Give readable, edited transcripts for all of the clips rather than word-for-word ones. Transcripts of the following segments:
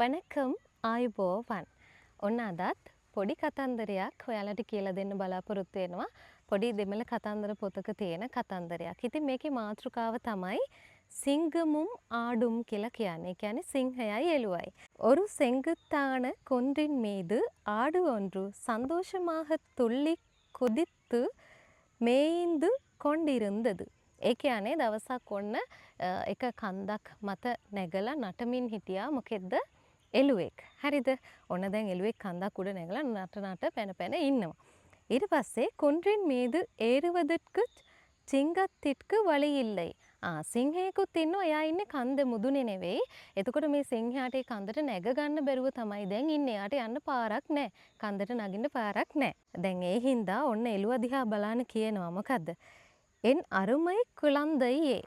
වණකම් ආයුබෝවන්. ඔන්න අදත් පොඩි කතන්දරයක් ඔයාලට කියලා දෙන්න බලාපොරොත්තු වෙනවා. පොඩි දෙමළ කතන්දර පොතක තියෙන කතන්දරයක්. ඉතින් මේකේ මාතෘකාව තමයි සිංගමුම් ආඩුම් කියලා කියන්නේ. ඒ කියන්නේ සිංහයයි එළුවයි. ஒரு செங்குத்தான குன்றின் மீது ஆடு ஒன்று சந்தோஷமாக துள்ளி குதித்து மேய்ந்து கொண்டிருந்தது. ඒ කියන්නේ දවසක් ඔන්න එක කන්දක් මත නැගලා නටමින් හිටියා මොකෙද්ද එළුවෙක්. හරිද? ඔන්න දැන් එළුවෙක් කන්දක් උඩ නැගලා නට පැන පැන ඉන්නවා. ඊට පස්සේ குன்றின் மீது ஏறுவதற்கு சிங்கத்திற்கு வழி இல்லை. සිංහයෙකුත් ඉන්නවා. එයා ඉන්නේ කන්ද මුදුනේ නෙවෙයි. එතකොට මේ සිංහයාට ඒ කන්දට නැග ගන්න බැරුව තමයි දැන් ඉන්නේ. එයාට යන්න පාරක් නැහැ. කන්දට නගින්න පාරක් නැහැ. දැන් ඒ හින්දා ඔන්න එළුව දිහා බලන්න කියනවා. මොකද්ද? என் அருமை குழந்தையே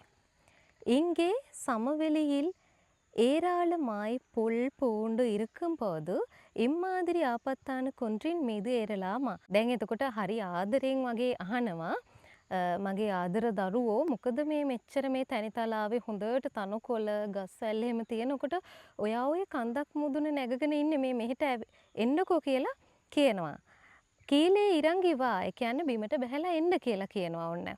இங்கே சமவெளியில் ஏராளமாய் புல் பூண்டு இருக்கும்போது இம்மாதிரி ආපත්තාන කුන්றிන් மீது ஏறலாமா? දැන් එතකොට හරි ආදරෙන් වගේ අහනවා මගේ ආදර දරුවෝ මොකද මේ මෙච්චර මේ තැනිතලාවේ හොඳට තනකොළ ගස් වැල් එහෙම තියෙනකොට ඔයා ඔය කන්දක් මුදුන නැගගෙන ඉන්නේ මේ මෙහෙට එන්නකෝ කියලා කියනවා. කීලේ ඉරංගි වා ඒ කියන්නේ බිමට බහැලා එන්න කියලා කියනවා ඔන්න.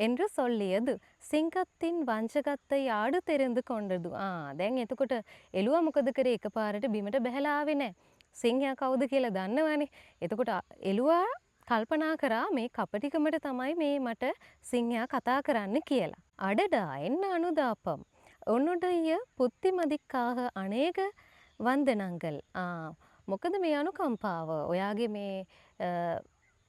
என்று சொல்லியது සිංකත්තින් වංශගත්තයි ආඩු තෙරඳු කොණ්ඩදු. දැන් එතකොට එළුවා මොකද කරේ එකපාරට බිමට බහැලා ආවේ නැහැ. සිංහයා කවුද කියලා දන්නවනේ. එතකොට එළුවා කල්පනා කරා මේ කපටිකමට තමයි මේ මට සිංහයා කතා කරන්න කියලා. අඩඩා එන්න අනුදාපම්. උන්නුடைய පුත්තිමදික්කාහ අනේක වන්දනංගල්. මොකද මේ අනුකම්පාව? ඔයාගේ මේ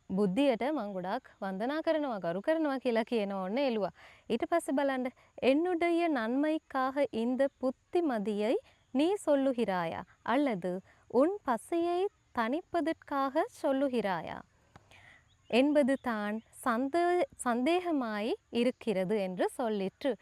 බුද්ධියට මං ගොඩාක් වන්දනා කරනවා ගරු කරනවා කියලා කියන ඕන්න එළුවා. ඊට පස්සේ බලන්න என்னுடைய நன்மைக்காக இந்த புத்திமதியை நீ சொல்லுகிறாயா அல்லது உன் பசியை தணிப்பதற்காக சொல்லுகிறாயா என்பது தான் சந்தேகமாய் இருக்கிறது என்று சொல்லிற்று.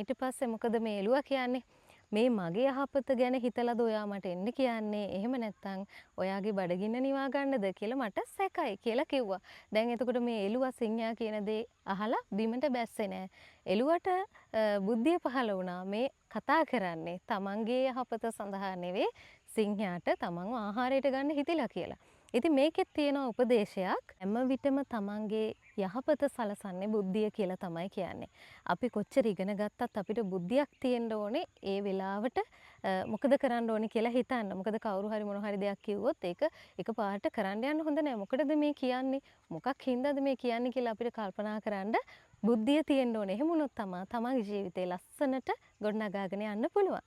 ඊට පස්සේ මොකද මේ එළුවා කියන්නේ? මේ මගේ යහපත ගැන හිතලාද ඔයා මට එන්න කියන්නේ? එහෙම නැත්නම් ඔයාගේ බඩගින්න නිවා ගන්නද කියලා මට සැකයි කියලා කිව්වා. දැන් එතකොට මේ එළුවා සිංහයා කියන දේ අහලා බිමට බැස්සේ නෑ. එළුවට බුද්ධිය පහළ වුණා මේ කතා කරන්නේ තමන්ගේ යහපත සඳහා නෙවෙයි සිංහයාට තමන්ව ආහාරයට ගන්න හිතිලා කියලා. ඉතින් මේකෙත් තියෙන උපදේශයක් හැම විටම තමන්ගේ යහපත සලසන්නේ බුද්ධිය කියලා තමයි කියන්නේ. අපි කොච්චර ඉගෙන ගත්තත් අපිට බුද්ධියක් තියෙන්න ඕනේ ඒ වෙලාවට මොකද කරන්න ඕනේ කියලා හිතන්න. මොකද කවුරු හරි මොන හරි දෙයක් කිව්වොත් ඒක එකපාරට කරන්න යන්න හොඳ නැහැ. මොකටද මේ කියන්නේ? මොකක් හින්දාද මේ කියන්නේ කියලා අපිට කල්පනා කරන්න බුද්ධිය තියෙන්න ඕනේ. එහෙම වුණොත් තමයි තමන්ගේ ජීවිතේ ලස්සනට ගොඩනගාගෙන යන්න පුළුවන්.